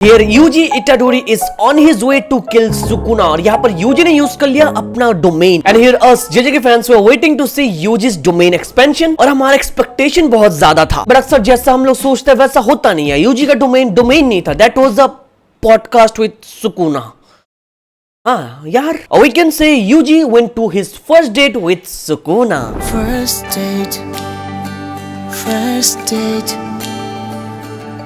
Here Yuji Itadori is on his way to kill Sukuna और यहाँ पर UG ने यूज कर लिया अपना domain and here as JJ के fans were waiting to see Yuji's domain expansion और हमारा एक्सपेक्टेशन बहुत ज्यादा था बट अक्सर जैसा हम लोग सोचते हैं वैसा होता नहीं है। यूजी का डोमेन नहीं था, that was a podcast with Sukuna. हाँ यार, we can say Yuji went to his first date with Sukuna. First date.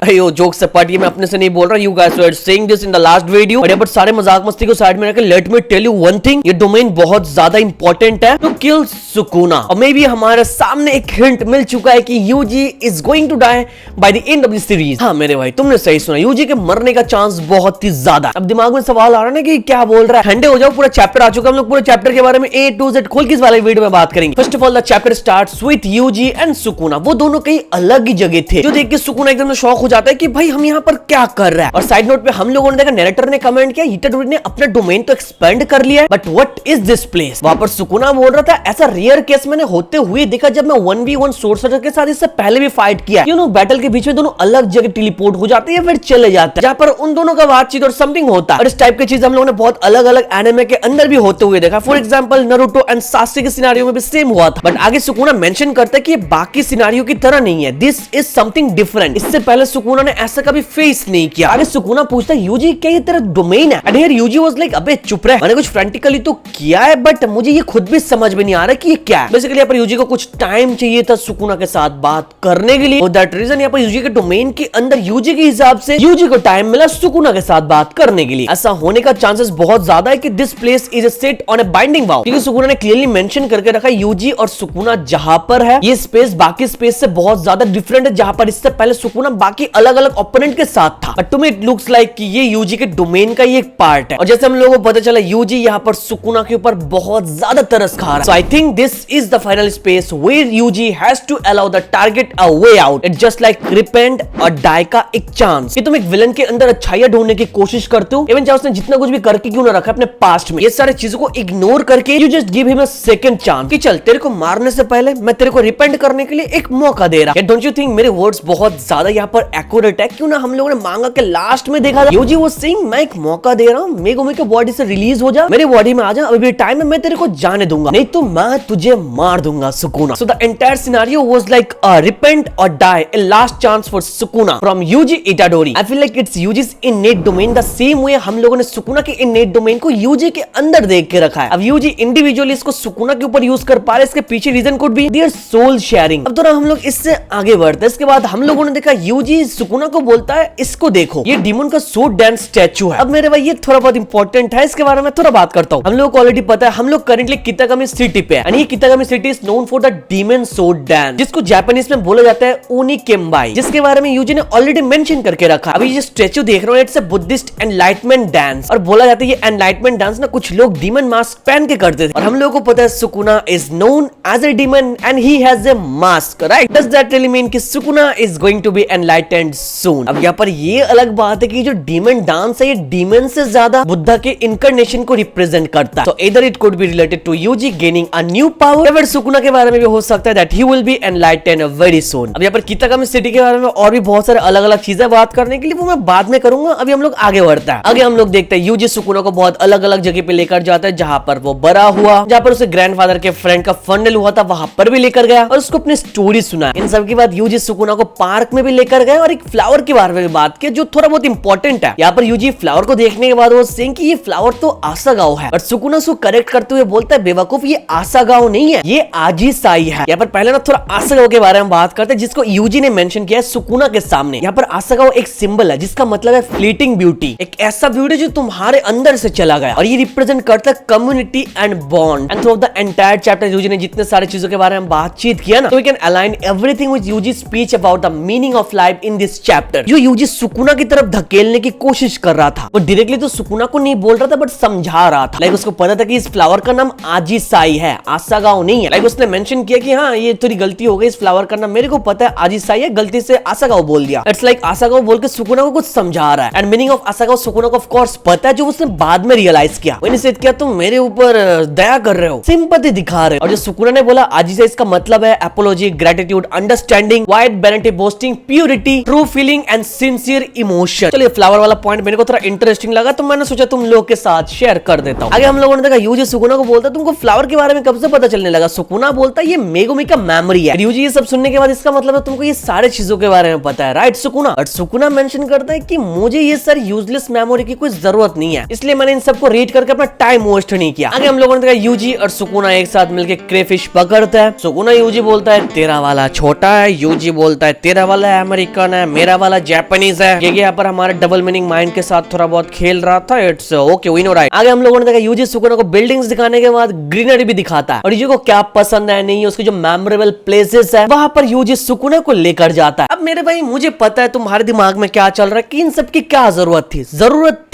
यो जोक से पार्टी मैं अपने से नहीं बोल रहा, you guys were saying this in the last video. But but सारे मजाक मस्ती को साइड में रखकर let me tell you one thing, ये डोमेन बहुत ज्यादा इंपॉर्टेंट है टू किल सुकुना और मे बी हमारे सामने एक हिंट मिल चुका है कि Yuji is going to die by the end of the series. हाँ मेरे भाई तुमने सही सुना, यूजी के मरने का चांस बहुत ही ज्यादा। अब दिमाग में सवाल आ रहा है ना कि क्या बोल रहा है, ठंडे हो जाओ, पूरा चैप्टर आ चुका है, हम लोग पूरे चैप्टर के बारे में A to Z खोल के इस वाले वीडियो में बात करेंगे। First of all the chapter starts with Yuji and Sukuna. वो दोनों कहीं अलग ही जगह थे, जो देख के सुकुना एकदम शॉक हो जाता है कि भाई हम यहाँ पर क्या कर रहा है। और साइड नोट पे हम लोगों ने देखा, नैरेटर ने कमेंट किया इटाडोरी ने अपना डोमेन तो एक्सपेंड कर लिया है but what is this place. वहां पर सुकुना बोल रहा था ऐसा रेयर केस मैंने होते हुए देखा जब मैं 1v1 सोर्सर के साथ इससे पहले भी फाइट किया। यू नो बैटल के बीच में दोनों अलग जगह टेलीपोर्ट हो जाते हैं फिर चले जाते हैं, जहां पर उन दोनों का बातचीत और समथिंग होता है। और इस टाइप की चीज हम लोगों ने बहुत अलग अलग एनिमे के अंदर भी होते हुए देखा। फॉर एग्जांपल नारुतो एंड सासुके के सिनेरियो में भी सेम हुआ था। बट आगे सुकुना मेंशन करता है कि बाकी सिनेरियो की तरह नहीं है, दिस इज समथिंग डिफरेंट। इससे पहले सुकुना ने ऐसा कभी फेस नहीं किया। आगे सुकुना पूछता है यूजी क्या ये तेरा डोमेन है? And here Yuji was like अबे चुप रह, मैंने कुछ फ्रेंटिकली तो किया है बट मुझे ये खुद भी समझ में नहीं आ रहा कि ये क्या है। बेसिकली यहाँ पर यूजी को कुछ टाइम चाहिए था सुकुना के साथ बात करने के लिए। फॉर दैट रीजन यहाँ पर यूजी के डोमेन के अंदर यूजी के हिसाब से यूजी को टाइम मिला सुकुना के साथ बात करने के लिए। ऐसा होने का चांसेस बहुत ज्यादा है कि this place is set on A binding wow, क्योंकि सुकुना ने क्लियरली मेंशन करके रखा यूजी और सुकुना जहां पर है ये स्पेस बाकी स्पेस से बहुत ज्यादा डिफरेंट है, जहां पर इससे पहले सुकुना बाकी अलग अलग ओपोनेंट के साथ था। But to me it looks like कि ये यूजी के डोमेन का ही एक पार्ट है। और जैसे हम लोगों को पता चला यूजी यहाँ पर सुकुना के ऊपर बहुत ज्यादा तरस खा रहा है। So I think this is the final space where Yuji has to allow the target a way out. It's just like repent or die का एक चांस कि तुम एक विलन के अंदर अच्छाइयां ढूंढने की कोशिश करते हो, इवन चाहे उसने जितना कुछ भी करके क्यों ना रखा अपने पास्ट में, ये सारी चीजों को इग्नोर करके you just give him a second chance कि चल तेरे को मारने से पहले मैं तेरे को रिपेंट करने के लिए एक मौका दे रहा हूं। डोंट यू थिंक मेरे वर्ड्स बहुत ज्यादा यहाँ पर एक्यूरेट है? क्यों ना हम लोगों ने मांगा के लास्ट में देखा था यूजी वाज सेइंग मैं एक मौका दे रहा हूं, मेरे बॉडी से रिलीज हो जा, मेरे बॉडी में आ जा, अभी टाइम है, मैं तेरे को जाने दूंगा, नहीं तो मैं तुझे मार दूंगा Sukuna. So the entire scenario was like a repent or die, a last chance for Sukuna from Yuji Itadori. I feel like it's Yuji's innate domain the same way हम लोगों ने सुकुना के इननेट डोमेन को UG के अंदर देख के रखा है। अब यूजी इंडिविजुअली इसको सुकुना के ऊपर यूज कर पा रहे, इसके पीछे reason could be their soul sharing. अब थोड़ा हम लोग इससे आगे बढ़ते हैं। इसके बाद हम लोगों ने देखा यूजी सुकुना को बोलता है इसको देखो ये डीमन का सूट डांस स्टैचू है। अब मेरे भाई ये थोड़ा बहुत इंपॉर्टेंट है, इसके बारे में थोड़ा बात करता हूँ। हम लोग को ऑलरेडी पता है हम लोग करेंटली कितागामी सिटी पे है और ये Kitagami city is known for the demon sword dance, जिसको जापानीज में बोला जाता है ओनिकेम्बाई, जिसके बारे में यूजी ने ऑलरेडी मेंशन करके रखा। अभी ये स्टैचू देख रहे हो it's a Buddhist enlightenment dance और बोला जाता है ये एनलाइटमेंट डांस ना कुछ लोग डीमन मास्क पहन के करते थे और हम लोगों को पता है Sukuna is known as a demon and he has a mask, right? Does that really mean कि Sukuna is going to be enlightened soon? अब यहाँ पर ये अलग बात है कि जो डीमन डांस है ये डीमन से ज्यादा बुद्धा के इनकारनेशन को रिप्रेजेंट करता है। तो इधर it could be related to Yuji gaining a new power, या फिर सुकुना के बारे में भी हो सकता है that he will be enlightened very soon. अब यहाँ पर कितागामी सिटी के बारे में और भी बहुत सारे अलग अलग चीजें बात करने के लिए वो मैं बाद में करूंगा। अभी हम लोग आगे बढ़ता है। आगे हम लोग देखते हैं यूजी सुकुना को बहुत अलग अलग जगह पे लेकर जाता है, जहां पर वो बड़ा हुआ, जहां पर उसे ग्रैंडफादर के फ्रेंड का फंडल हुआ था वहां पर भी लेकर गया और उसको अपनी स्टोरी सुना। इन सब के बाद यूजी सुकुना को पार्क में भी लेकर गए और एक फ्लावर के बारे में बात की जो थोड़ा बहुत इंपॉर्टेंट है। यहाँ पर यूजी फ्लावर को देखने के बाद वो सेइंग कि ये फ्लावर तो आसागाओ है, बट सुकुना उसको करेक्ट करते हुए बोलता है बेवकूफ ये आसागाओ नहीं है ये आजीसाई है। यहाँ पर पहले ना थोड़ा आसागाओ के बारे में बात करते हैं, जिसको यूजी ने मेंशन किया है सुकुना के सामने। यहाँ पर आसागाओ एक सिंबल है जिसका मतलब है फ्लीटिंग ब्यूटी, एक ऐसा ब्यूटी जो तुम्हारे अंदर से चला गया और ये रिप्रेजेंट करता है community and bond. And through the entire chapter Yuji ने जितने सारे चीजों के बारे में बातचीत किया ना, तो we can align everything with Yuji speech about the meaning of life in this chapter. जो यूजी सुकुना की तरफ धकेलने की कोशिश कर रहा था वो डायरेक्टली तो सुकुना को नहीं बोल रहा था बट समझा रहा था। लाइक उसको पता था कि इस फ्लावर का नाम आजीसाई है, आसागाओ नहीं है। लाइक उसने मेंशन किया कि हाँ ये थोड़ी गलती हो गई, इस फ्लावर का नाम मेरे को पता है आजीसाई है, गलती से आसागाओ बोल दिया। इट्स लाइक आसागाओ बोल के सुकुना को कुछ समझा रहा है एंड मीनिंग ऑफ आसागाओ सुकुना को ऑफ कोर्स पता है, जो उसने बाद में रियलाइज किया। मैंने से क्या तुम मेरे ऊपर दया कर रहे हो, सिंपैथी दिखा रहे हो। और जो सुकुना ने बोला आजीसाई इसका मतलब है apology, gratitude, understanding, wide vanity, boasting, purity, true feeling and sincere emotion. चलिए फ्लावर वाला पॉइंट मेरे को थोड़ा इंटरेस्टिंग लगा तो मैंने सोचा तुम लोग के साथ शेयर कर देता हूँ। आगे हम लोगों ने देखा यूजी सुकुना को बोलता तुमको फ्लावर के बारे में कब से पता चलने लगा। सुकुना बोलता ये मेगुमी का मेमोरी है। यूजी ये सब सुनने के बाद इसका मतलब है तुमको ये सारे चीजों के बारे में पता है, राइट सुकुना। और सुकुना मेंशन करता है कि मुझे ये सारी यूजलेस मेमोरी की कोई जरूरत नहीं है, इसलिए मैंने इन सबको रीड करके अपना टाइम वेस्ट नहीं किया। आगे हम लोगों ने देखा यूजी और सुकुना एक साथ मिलकर क्रेफिश पकड़ता है। सुकुना यूजी बोलता है तेरा वाला छोटा है, यूजी बोलता है तेरा वाला अमेरिकन है, मेरा वाला जापानीज है। ये यहाँ पर हमारे डबल मीनिंग माइंड के साथ थोड़ा बहुत खेल रहा था। It's okay, we know right. आगे हम लोगों ने देखा यूजी सुकुना को बिल्डिंग्स दिखाने के बाद ग्रीनरी भी दिखाता है और यूजी को क्या पसंद है नहीं, उसके जो मेमोरेबल प्लेसेस है वहां पर यूजी सुकुना को लेकर जाता है। अब मेरे भाई मुझे पता है तुम्हारे दिमाग में क्या चल रहा है कि इन सब की क्या जरूरत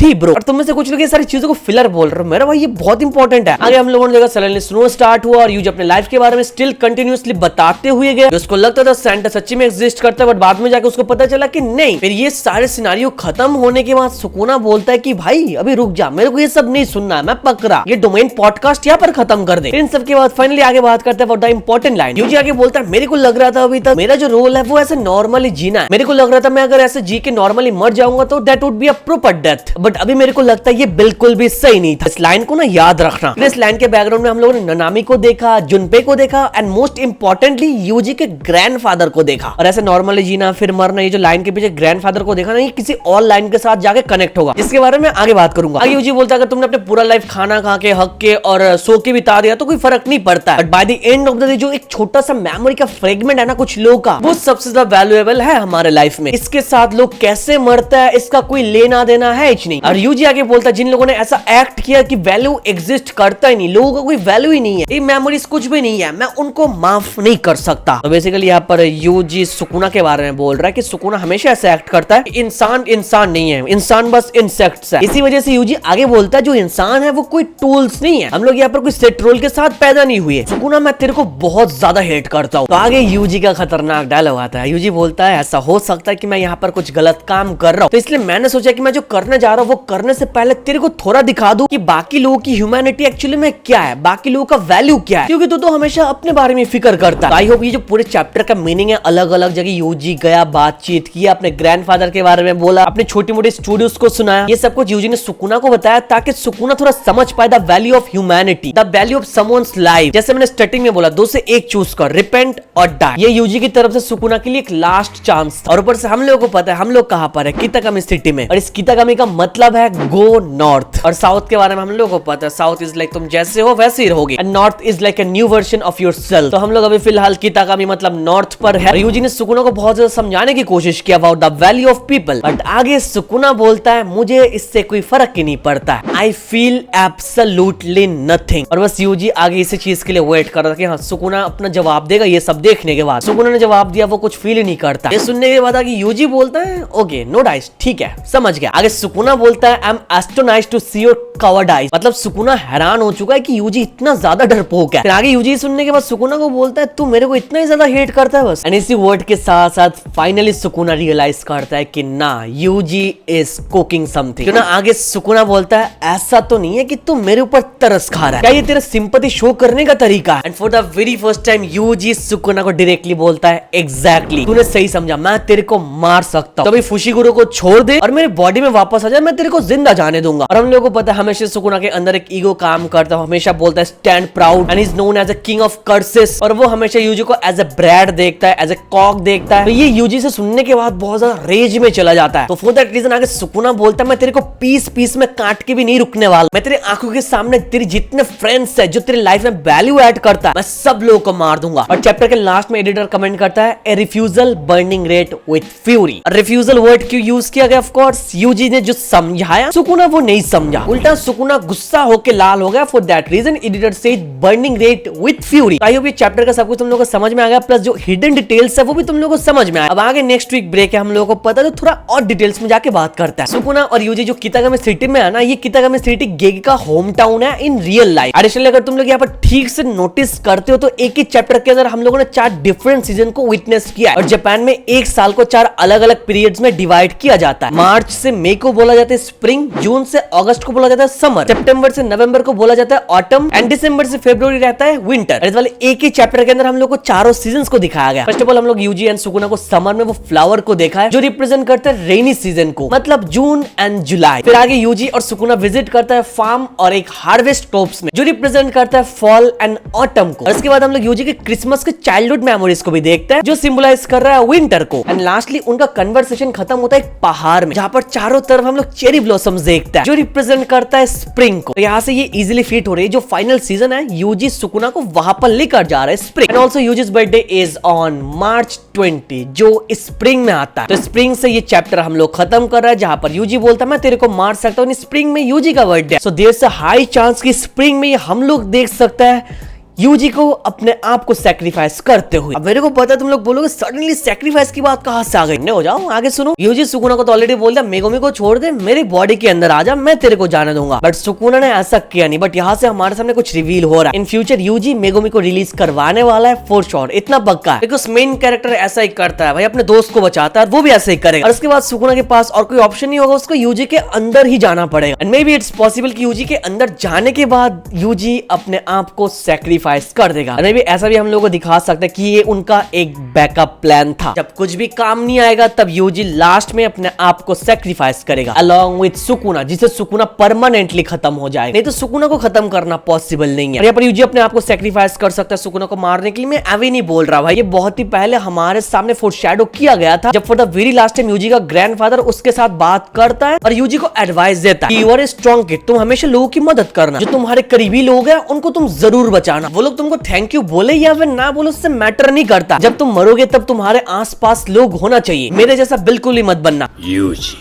थी ब्रो, और तुम में से कुछ लोग ये सारी चीजों को फिलर बोल रहे हो। मेरा भाई ये बहुत इंपॉर्टेंट है। आगे हम लोगों ने देखा सडनली स्नो स्टार्ट हुआ और यूजी अपने लाइफ के बारे में स्टिल कंटिन्यूअसली बताते हुए गए। उसको लगता था सेंटा सच्ची में एग्जिस्ट करता है, बट बाद में जाकर उसको पता चला कि नहीं। फिर ये सारे सिनेरियो खत्म होने के बाद सुकुना बोलता है कि भाई अभी रुक जा, मेरे को ये सब नहीं सुनना है, मैं पकड़ा ये डोमेन पॉडकास्ट यहाँ पर खत्म कर दे। इन सब के बाद फाइनली आगे बात करते हैं द इंपॉर्टेंट लाइन। यूजी आगे बोलता है मेरे को लग रहा था अभी तक मेरा जो रोल है वो ऐसे नॉर्मली जीना है। मेरे को लग रहा था मैं अगर ऐसे जी के नॉर्मली मर जाऊंगा तो that would be a proper death, but अभी मेरे को लगता है ये बिल्कुल भी सही नहीं था। इस लाइन को ना याद रखना। इस लाइन के बैकग्राउंड में हम लोगों ने ननामी को देखा, जुनपे को देखा एंड मोस्ट इंपॉर्टेंटली यूजी के ग्रैंडफादर को देखा। और ऐसे नॉर्मली जीना फिर मरना, ये जो लाइन के पीछे ग्रैंडफादर को देखा ना, ये किसी और लाइन के साथ जाके कनेक्ट होगा, जिसके बारे में आगे बात करूंगा। आगे यूजी बोलता है अगर तुमने अपने पूरा लाइफ खाना खा के हक के और सो के बिता दिया तो कोई फर्क नहीं पड़ता, but by the end of the day जो एक छोटा सा मेमोरी का फ्रेगमेंट है ना कुछ लोगों का, वो सबसे ज्यादा वैल्यूएबल है हमारे लाइफ में। इसके साथ लोग कैसे मरता है इसका कोई लेना देना है ही नहीं। और यूजी आगे बोलता है जिन लोगों ने ऐसा एक्ट किया कि वैल्यू एग्जिस्ट करता ही नहीं, लोगों का कोई वैल्यू ही नहीं है, ये मेमोरीज कुछ भी नहीं है, मैं उनको माफ नहीं कर सकता। तो बेसिकली यहाँ पर यूजी सुकुना के बारे में बोल रहा है कि सुकुना हमेशा ऐसे एक्ट करता है, इंसान इंसान नहीं है, इंसान बस इंसेक्ट्स है। इसी वजह से यूजी आगे बोलता है जो इंसान है वो कोई टूल्स नहीं है, हम लोग यहाँ पर कोई सेट रोल के साथ पैदा नहीं हुए। सुकुना मैं तेरे को बहुत ज्यादा हेट करता हूँ। तो आगे यूजी का खतरनाक डायलॉग आता है। यूजी बोलता है ऐसा हो सकता है कि मैं यहाँ पर कुछ गलत काम कर रहा हूँ, तो इसलिए मैंने सोचा कि मैं जो करने जा रहा हूँ वो करने से पहले तेरे को थोड़ा दिखा दूं कि बाकी लोगों की ह्यूमैनिटी एक्चुअली में क्या है, बाकी लोगों का वैल्यू क्या है, क्योंकि तू तो हमेशा अपने बारे में फिक्र करता है। आई होप ये जो पूरे चैप्टर का मीनिंग है, अलग अलग जगह यूजी गया, बातचीत किया, अपने ग्रैंडफादर के बारे में बोला, अपने छोटी मोटी स्टूडियोज को सुनाया, ये सब कुछ यूजी ने सुकुना को बताया ताकि सुकुना थोड़ा समझ पाए the value of humanity, the value of someone's life. जैसे मैंने स्टार्टिंग में बोला, दो से एक चूज कर, रिपेंट और डाई। ये यूजी की तरफ से सुकुना के लिए एक लास्ट चांस था। और ऊपर से हम लोगों को पता है हम लोग कहां पर है, कितागामी सिटी में, और इस कितागामी का मतलब है गो नॉर्थ। और साउथ के बारे में हम लोगों को पता है, साउथ इज लाइक तुम जैसे हो वैसे ही रहोगे, and north is like a new version of yourself. तो हम लोग अभी फिलहाल कितागामी मतलब नॉर्थ पर है। यूजी ने सुकुना को बहुत ज्यादा समझाने की कोशिश किया about the value of people, but आगे सुकुना बोलता है मुझे इससे कोई फर्क ही नहीं पड़ता, आई फील एब्सोल्युटली नथिंग। और बस यूजी आगे इसी चीज के लिए वेट कर रहा था कि हाँ सुकुना अपना जवाब देगा। ये सब देखने के बाद सुकुना ने जवाब दिया वो कुछ फील ही नहीं करता। ये सुनने के बाद आगे यूजी बोलता है ओके नो डाइस, ठीक है समझ गया। आगे सुकुना बोलता है I am astonished to see your covered eyes, मतलब सुकुना हैरान हो चुका है कि यूजी इतना ज्यादा डरपोक है। फिर आगे यूजी सुनने के बाद सुकुना को बोलता है तू मेरे को इतना ही ज्यादा हेट करता है बस। एंड इसी वर्ड के साथ साथ फाइनली सुकुना रियलाइज करता है कि ना यूजी इज कुकिंग समथिंग। क्यों ना आगे सुकुना बोलता है ऐसा तो नहीं है कि तू मेरे ऊपर तरस खा रहा है, क्या ये तेरा सिंपैथी शो करने का तरीका है। And for the very first time Yuji Sukuna को डायरेक्टली बोलता है एग्जैक्टली तूने सही समझा, मैं तेरे को मार सकता हूं, तो अभी फुशिगुरो को छोड़ दे और मेरे बॉडी में वापस आ जाए, मैं तेरे को जिंदा जाने दूंगा। और हम लोगों को पता है हमेशा सुकुना के अंदर एक ईगो काम करता है, हमेशा बोलता है stand proud and is known as a king of curses, और वो हमेशा यूजी को एज अ ब्रैड देखता है, एज अ कॉक देखता है। तो ये यूजी से सुनने के बाद बहुत ज्यादा रेज में चला जाता है। तो फॉर दैट रीजन आगे सुकुना बोलता है मैं तेरे को पीस पीस में काट के भी नहीं रुकने वाला, मैं तेरे आंखों के सामने तेरे जितने फ्रेंड्स है जो तेरे लाइफ में वैल्यू ऐड करता है मैं सब लोगों को मार दूंगा। और चैप्टर के लास्ट में एडिटर कमेंट करता है a refusal burning red with fury. Refusal word क्यों यूज किया गया, ऑफ कोर्स यूजी ने जो समझाया सुकुना वो नहीं समझा, उल्टा सुकुना गुस्सा होकर लाल हो गया। For that reason editor said burning red with fury. I hope ये चैप्टर का सब कुछ तुम लोगों को समझ में आ गया, प्लस जो हिडन डिटेल्स है वो भी तुम लोगों को समझ में आया। अब आगे नेक्स्ट वीक ब्रेक है, हम लोगों को पता है तो थोड़ा और डिटेल्स में जाके बात करता है। सुकुना और यूजी जो कितागामी सिटी में है ना, ये कितागामी सिटी गेगी का होम टाउन है इन रियल लाइफ। एडिशनली अगर तुम लोग यहाँ पर ठीक से नोटिस करते हो तो एक ही चैप्टर के अंदर हम लोगों ने 4 डिफरेंट सीजन को विटनेस किया है। और जापान में एक साल को 4 अलग अलग पीरियड्स में डिवाइड किया जाता है। मार्च से मई को बोला जाता है स्प्रिंग, जून से अगस्त को बोला जाता है समर, सितंबर से नवंबर को बोला जाता है ऑटम, एंड दिसंबर से फरवरी रहता है विंटर। इस वाले एक ही चैप्टर के अंदर हम लोग को चारों सीजन्स को दिखाया गया। फर्स्ट ऑफ ऑल हम लोग यूजी एंड सुकुना को समर में वो फ्लावर को देखा है जो रिप्रेजेंट करता है रेनी सीजन को, मतलब जून एंड जुलाई। फिर आगे यूजी और सुकुना विजिट करता है फार्म और एक हार्वेस्ट क्रॉप्स में जो रिप्रेजेंट करता है फॉल एंड ऑटम को। और इसके बाद हम लोग यूजी के क्रिसमस के चाइल्डहुड मेमोरीज को भी देखते हैं जो सिंबलाइज कर रहा है विंटर को। एंड लास्टली उनका कन्वर्सेशन खत्म होता है एक पहाड़ में जहां पर चारों तरफ हम लोग चेरी ब्लॉसम्स देखते हैं जो रिप्रेजेंट करता है स्प्रिंग को। तो यहाँ से ये इजीली फिट हो रही है जो फाइनल सीजन है यूजी सुकुना को वहां पर लेकर जा रहा है spring. And also uses birthday is on March 20 जो स्प्रिंग में आता है। तो स्प्रिंग से ये चैप्टर हम लोग खत्म कर रहे हैं जहां पर यूजी बोलता है मैं तेरे को मार सकता हूँ, स्प्रिंग में यूजी का birthday. So there is a high chance कि स्प्रिंग में ये हम लोग देख सकते हैं यूजी को अपने आप को सैक्रिफाइस करते हुए। अब मेरे को पता है तुम लोग बोलोगे सडनली सैक्रिफाइस की बात कहां से आ गई। हो जाओ आगे सुनो। यूजी सुकुना को तो ऑलरेडी बोल दिया मेगुमी को छोड़ दे, मेरी बॉडी के अंदर आ जा, मैं तेरे को जाने दूंगा। बट सुकुना ने ऐसा किया नहीं। बट यहाँ से हमारे सामने कुछ रिवील हो रहा है। इन फ्यूचर यूजी मेगुमी को रिलीज करवाने वाला है फॉर श्योर, इतना पक्का है। बिकॉज मेन कैरेक्टर ऐसा ही करता है भाई, अपने दोस्त को बचाता है, वो भी ऐसा ही करेगा। और उसके बाद सुकुना के पास और कोई ऑप्शन नहीं होगा, उसको यूजी के अंदर ही जाना पड़ेगा। And may be it's possible कि यूजी के अंदर जाने के बाद यूजी अपने आप को सैक्रिफाइस कर देगा। भी ऐसा भी हम लोगों को दिखा सकते हैं कि ये उनका एक बैकअप प्लान था। जब कुछ भी काम नहीं आएगा तब यूजी लास्ट में अपने आप को सैक्रिफाइस करेगा अलोंग विद सुकुना, जिससे सुकुना परमानेंटली खत्म हो जाएगा। नहीं तो सुकुना को खत्म करना पॉसिबल नहीं है। और यहाँ पर यूजी अपने आप को सैक्रिफाइस कर सकता है सुकुना को मारने के लिए। मैं अभी नहीं बोल रहा भाई, ये बहुत ही पहले हमारे सामने फोरशैडो किया गया था जब for the very last time Yuji का ग्रैंडफादर उसके साथ बात करता है और यूजी को एडवाइस देता है you are a strong kid, तुम हमेशा लोगों की मदद करना, जो तुम्हारे करीबी लोग हैं उनको तुम जरूर बचाना। वो लोग तुमको थैंक यू बोले या फिर ना बोले उससे मैटर नहीं करता, जब तुम मरोगे तब तुम्हारे आसपास लोग होना चाहिए, मेरे जैसा बिल्कुल ही मत बनना। यूजी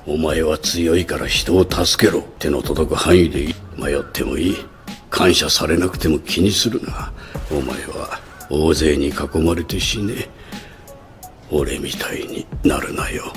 お前は強いから人を助けろ。手の届く範囲でいい。迷ってもいい。感謝されなくても気にするな。お前は大勢に囲まれて死ね。俺みたいになるなよ。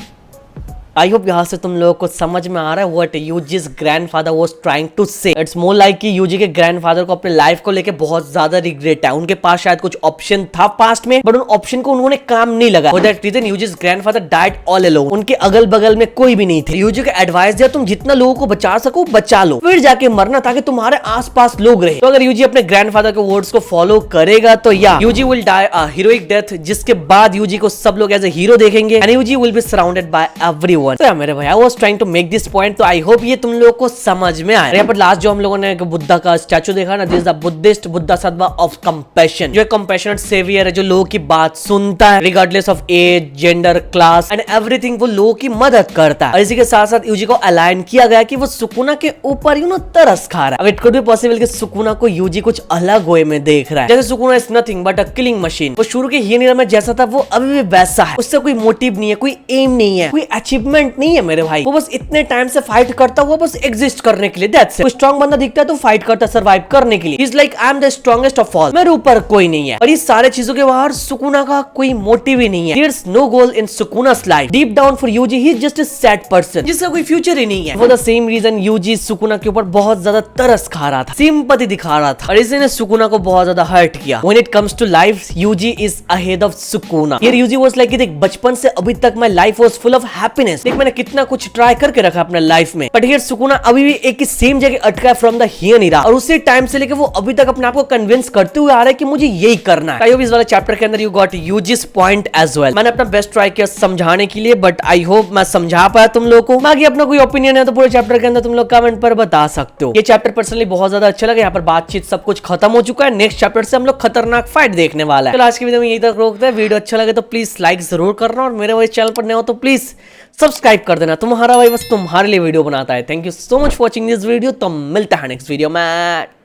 आई होप यहाँ से तुम लोगों को समझ में आ रहा है what Yuji's grandfather was trying to say. It's more like कि यूजी के ग्रैंडफादर को अपने लाइफ को लेके बहुत ज्यादा रिग्रेट है। उनके पास शायद कुछ ऑप्शन था पास्ट में बट उन ऑप्शन को उन्होंने काम नहीं लगा। For that reason Yuji's grandfather died all alone. उनके अगल बगल में कोई भी नहीं थे। यूजी को एडवाइस दिया तुम जितना लोगों को बचा सको बचा लो, फिर जाके मरना ताकि तुम्हारे आसपास लोग रहे। तो अगर यूजी अपने ग्रैंडफादर के वर्ड्स को फॉलो करेगा तो या Yuji will die a heroic death, जिसके बाद यूजी को सब लोग एज ए हीरो देखेंगे and Yuji will be surrounded by everyone. तो मेरे भाई trying to make this point, तो आई होप ये तुम लोगों को समझ में आया। यहाँ पर लास्ट जो हम लोगों ने बुद्धा का स्टैचू देखा ना, this the Buddhist bodhisattva of compassion, जो एक कंपैशनेट सेवियर है जो लोगों की बात सुनता है regardless of age, gender, class and everything. वो लोगों की मदद करता है। और इसी के साथ साथ यूजी को अलाइन किया गया कि वो सुकुना के ऊपर तरस खा रहा है। अब इट कुड बी पॉसिबल कि सुकुना को यूजी कुछ अलग वे में देख रहा है, जैसे Sukuna is nothing but a killing machine. वो शुरू के हीरो में जैसा था वो अभी भी वैसा है। उससे कोई मोटिव नहीं है, कोई एम नहीं है, कोई अचीवमेंट नहीं है मेरे भाई। वो बस इतने टाइम से फाइट करता हुआ बस एग्जिस्ट करने के लिए, दैट्स इट। कोई स्ट्रॉन्ग बंदा दिखता है तो फाइट करता है सर्वाइव करने के लिए। Is like I am the strongest of all, मेरे ऊपर कोई नहीं है। और इस सारे चीजों के बाहर सुकुना का कोई मोटिव ही नहीं है। There is no goal in Sukuna's life. Deep down for Yuji he is just a sad person जिसका कोई फ्यूचर ही नहीं है। For the same reason Yuji Sukuna के ऊपर बहुत ज्यादा तरस खा रहा था, सिंपैथी दिखा रहा था और इसने सुकुना को बहुत ज्यादा हर्ट किया। When it comes to life Yuji is ahead of Sukuna. Here Yuji was like देख बचपन से अभी तक my life was full of happiness. देख मैंने कितना कुछ ट्राई करके रखा अपने लाइफ में, बट हियर सुकुना अभी भी एक ही सेम जगह अटका है फ्रॉम द हियर इरा। और उसी टाइम से लेके वो अभी तक अपने आप को कन्विंस करते हुए आ रहा है कि मुझे यही करना है। आई होप इस वाले चैप्टर के अंदर you got Yuji's point as well. मैंने अपना बेस्ट ट्राई किया समझाने के लिए, बट आई होप मैं समझा पाया तुम लोगों को। बाकी अपना कोई ओपिनियन है तो पूरे चैप्टर के अंदर तुम लोग कमेंट पर बता सकते हो। ये चैप्टर पर्सनली बहुत ज्यादा अच्छा लगा। यहाँ पर बातचीत सब कुछ खत्म हो चुका है। नेक्स्ट चैप्टर से हम लोग खतरनाक फाइट देखने वाला है। तो आज की वीडियो में यही तक रोकते हैं। वीडियो अच्छा लगे तो प्लीज लाइक जरूर करना और मेरे वाले चैनल पर नए हो तो प्लीज सब्सक्राइब कर देना। तुम्हारा भाई बस तुम्हारे लिए वीडियो बनाता है। Thank you so much for watching this video. तो मिलता है नेक्स्ट वीडियो में।